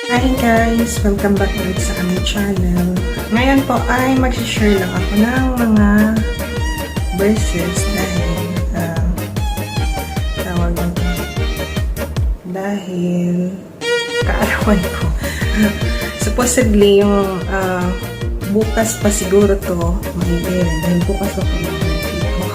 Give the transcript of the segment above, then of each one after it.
Hi guys! Welcome back ulit sa aming channel. Ngayon po ay mag-share lang ako ng mga verses dahil kaarawan ko. Supposedly yung bukas pa siguro to may dahil bukas ako yung birthday ko.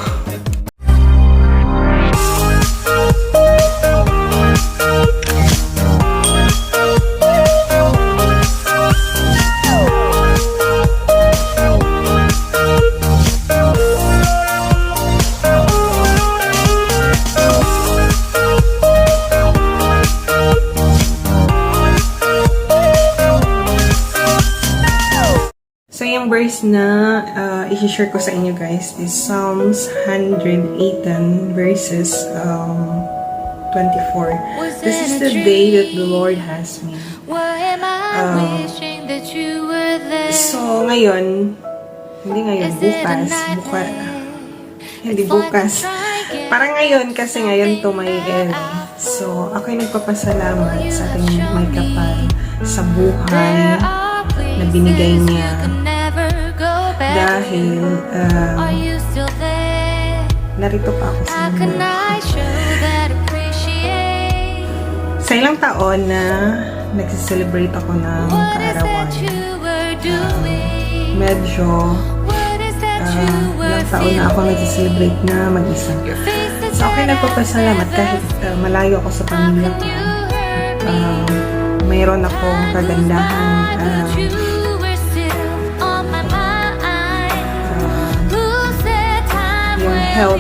So, yung verse na i-share ko sa inyo guys is Psalms 118 verses 24. This is the day that the Lord has made. So, ngayon, hindi bukas. Parang ngayon, kasi ngayon to may L. So, ako'y nagpapasalamat sa ating may kapal sa buhay na binigay niya. Dahil narito pa ako sa mundo. Sa ilang taon na nagsiselebrate ako ng kaarawan, medyo ilang taon na ako nagsiselebrate na mag-isa. So ako'y nagpapasalamat kahit malayo ako sa pamilya ko. Mayroon akong kagandahan yung health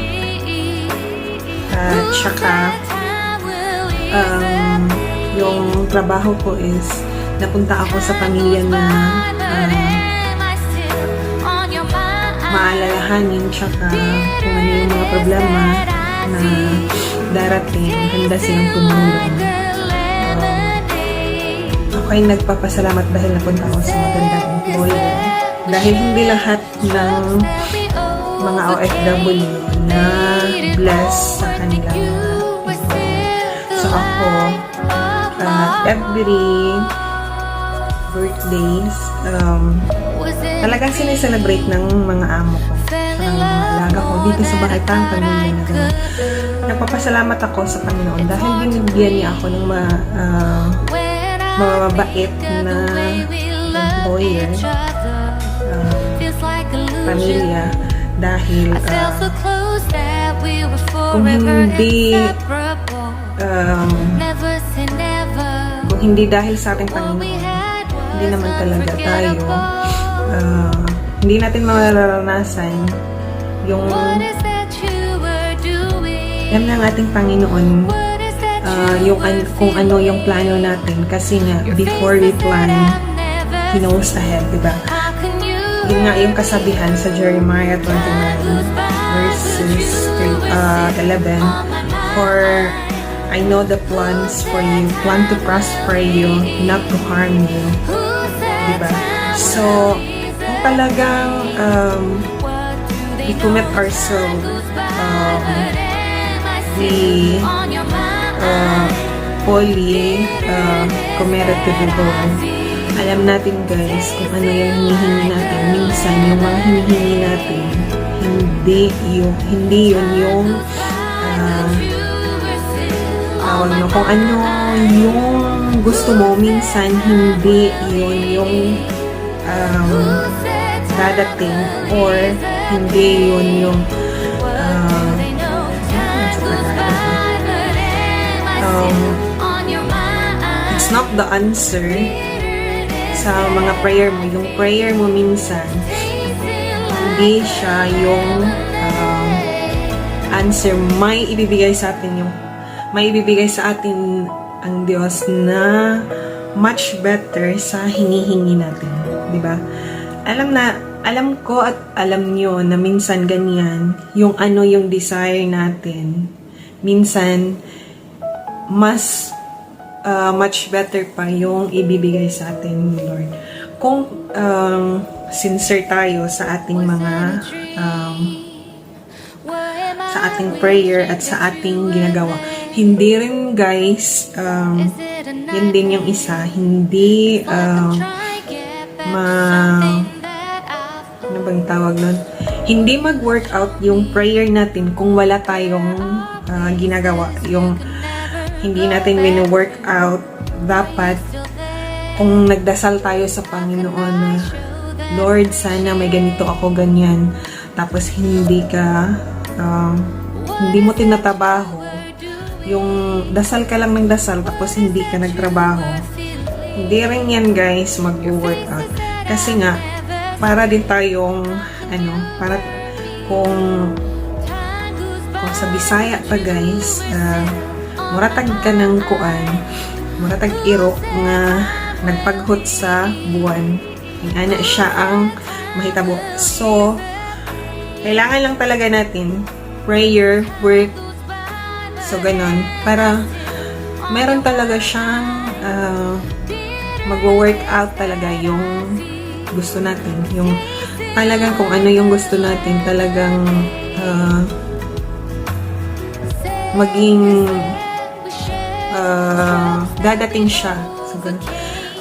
at saka yung trabaho ko is napunta ako sa pamilya na maalalahanin tsaka kung ano yung mga problema na darating, handa silang tumulong. Ako ay nagpapasalamat dahil napunta ako sa magandang employer. Dahil hindi lahat ng mga OFW na bless sa kanilang so ako every birthdays talagang sineselebrate ng mga amo ko sa mga alaga ko dito sa bahay tang pamilya na gano'n. Nagpapasalamat ako sa Panginoon dahil binibigyan niya ako ng mababait na employer, pamilya. Dahil kung hindi dahil sa ating Panginoon, hindi naman talaga tayo hindi natin mararanasan yung alam ng ating Panginoon kung ano yung plano natin kasi nga before we plan He knows ahead, diba? Yun nga yung kasabihan sa Jeremiah 29 verses 11, for I know the plans for you, plan to prosper you, not to harm you. Diba? So, kung talagang we commit ourselves, we fully committed to the Lord. Alam natin guys kung ano yung hinihingi natin. Minsan yung mga hinihingi natin hindi yun yung kung ano yung gusto mo, minsan hindi yun yung dadating or hindi yun yung it's not the answer sa mga prayer mo. Yung prayer mo minsan hindi siya yung answer. May ibibigay sa atin ang Diyos na much better sa hinihingi natin, di ba? Alam ko at alam nyo na minsan ganyan yung yung desire natin. Minsan mas much better pa yung ibibigay sa atin, Lord. Kung sincere tayo sa ating mga sa ating prayer at sa ating ginagawa. Hindi rin guys Yan din yung isa, hindi ano bang tawag nun? Hindi mag-workout yung prayer natin kung wala tayong ginagawa. Yung hindi natin win-workout, dapat kung nagdasal tayo sa Panginoon na, Lord, sana may ganito ako, ganyan. Tapos hindi mo tinatrabaho. Yung dasal ka lang ng dasal, tapos hindi ka nagtrabaho. Hindi rin yan, guys, mag-workout. Kasi nga, para din tayong, para kung sa Bisaya pa, guys, muratag ka ng kuan, muratag irok nga nagpaghot sa buwan. Ana siya ang mahitabo. So, kailangan lang talaga natin prayer, work, so ganon, para meron talaga siyang mag-workout talaga yung gusto natin, yung talagang kung ano yung gusto natin, talagang maging dadating siya. So,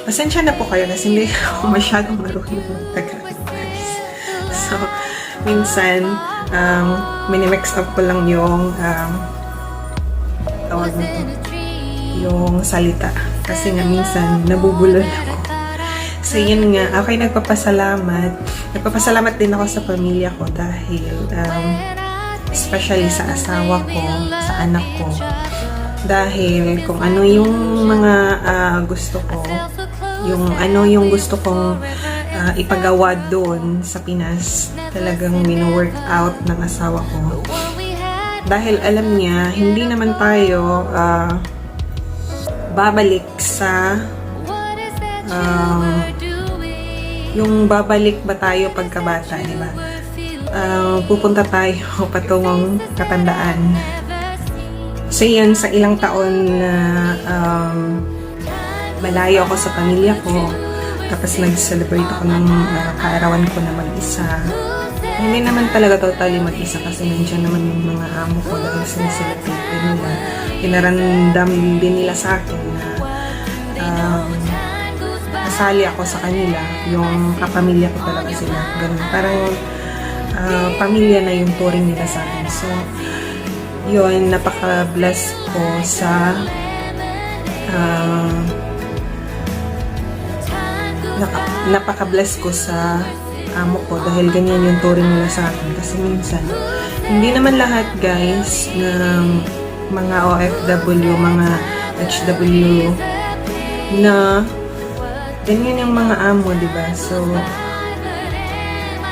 pasensya na po kayo kasi hindi ako masyadong marunong mag-Tagalog. So, minsan, minimix up ko lang yung tawag nito, yung salita. Kasi nga minsan, nabubulol ako. So, yun nga, ako'y nagpapasalamat. Nagpapasalamat din ako sa pamilya ko dahil, especially sa asawa ko, sa anak ko. Dahil kung ano yung mga gusto ko, yung gusto kong ipagawa doon sa Pinas, talagang wino-work out ng asawa ko. Dahil alam niya, hindi naman tayo babalik sa yung babalik ba tayo pagkabata, di ba? Pupunta tayo patungong katandaan. So yan, sa ilang taon na malayo ako sa pamilya ko, tapos nag-celebrate ako ng kaarawan ko na mag-isa. Hindi naman talaga totally mag-isa kasi nandiyan naman yung mga amo ko dahil sineselebrate nila. Pinarandam din nila sa akin na nasali ako sa kanila, yung kapamilya ko talaga sila. Ganun. Parang pamilya na yung turing nila sa akin. So, yun, napaka-bless ko sa napaka-bless ko sa amo ko dahil ganyan yung turing nila sa akin. Kasi minsan, hindi naman lahat, guys, ng mga OFW, mga HW na ganyan yung mga amo, diba? So,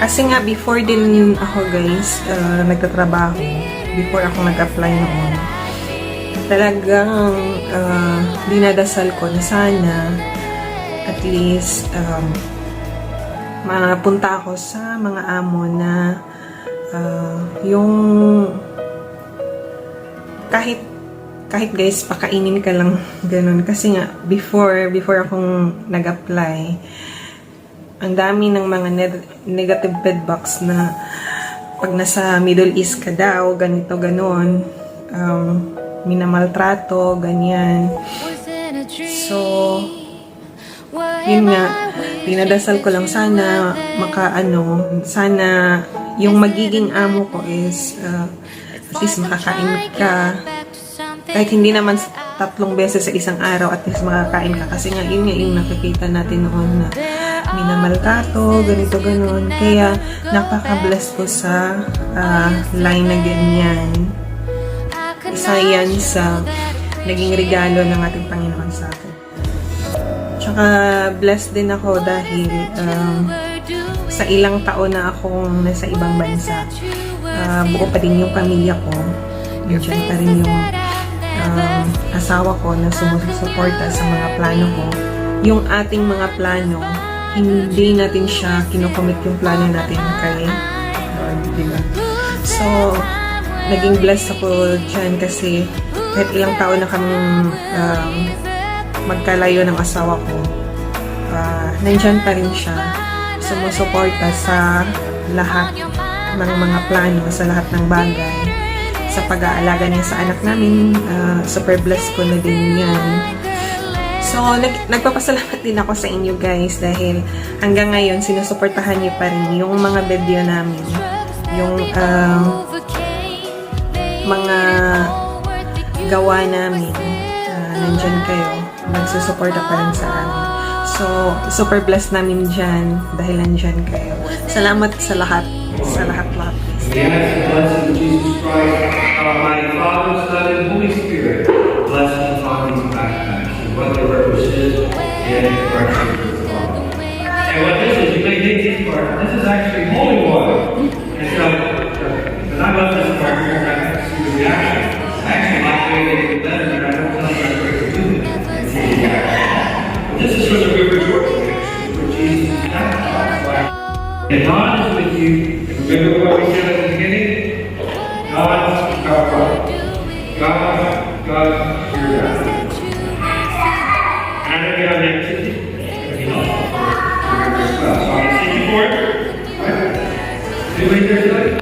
kasi nga before din ako, guys, nagtatrabaho, before ako nag-apply noon, talagang dinadasal ko na sana at least mapunta ako sa mga amo na yung kahit guys, pakainin ka lang ganun. Kasi nga, before akong nag-apply, ang dami ng mga negative feedbacks na pag nasa Middle East ka daw, ganito, ganon, minamaltrato, ganyan. So, yun nga, dinadasal ko lang sana sana yung magiging amo ko is at least makakain ka. Kahit hindi naman 3 beses sa isang araw, at least makakain ka. Kasi nga, yun nga yung nakikita natin noon na minamaltrato, ganito, ganon. Kaya, napaka-bless ko sa line na ganyan. Isa yan sa naging regalo ng ating Panginoon sa akin. Tsaka, blessed din ako dahil sa ilang taon na akong nasa ibang bansa, buo pa din yung pamilya ko. Nandiyan pa rin yung asawa ko na sumusuporta sa mga plano ko. Yung ating mga plano, hindi natin siya kinocommit yung plano natin kay Lord, diba? So, naging blessed ako dyan kasi kahit ilang taon na kaming magkalayo ng asawa ko, nandyan pa rin siya sumusuporta sa lahat ng mga plano, sa lahat ng bagay, sa pag-aalaga niya sa anak namin. Super blessed ko na din yan. So, nagpapasalamat din ako sa inyo guys dahil hanggang ngayon sinusuportahan niyo pa rin yung mga video namin. Yung mga gawa namin. Nandyan kayo. Nagsusuporta pa rin sa amin. So, super blessed namin dyan dahil nandyan kayo. Salamat sa lahat. Sa lahat-lahat. We ask the blessing of Jesus Christ, our Almighty Father, Son, and Holy Spirit, bless us on these backpacks and what they represent in our church of the Father. And what this is, you may think this part, this is actually holy water. And so, when I love this part here, I have to see the reaction. I actually like the way they do better, and I don't tell them what to do it. And see the reaction. But this is from the river Jordan, where Jesus is baptized. And God is with you. Remember what we said at the beginning? God, our God. God, your God. And I'm going to get on the activity. So I'm going to sing you for it. Right? Do you wait there tonight?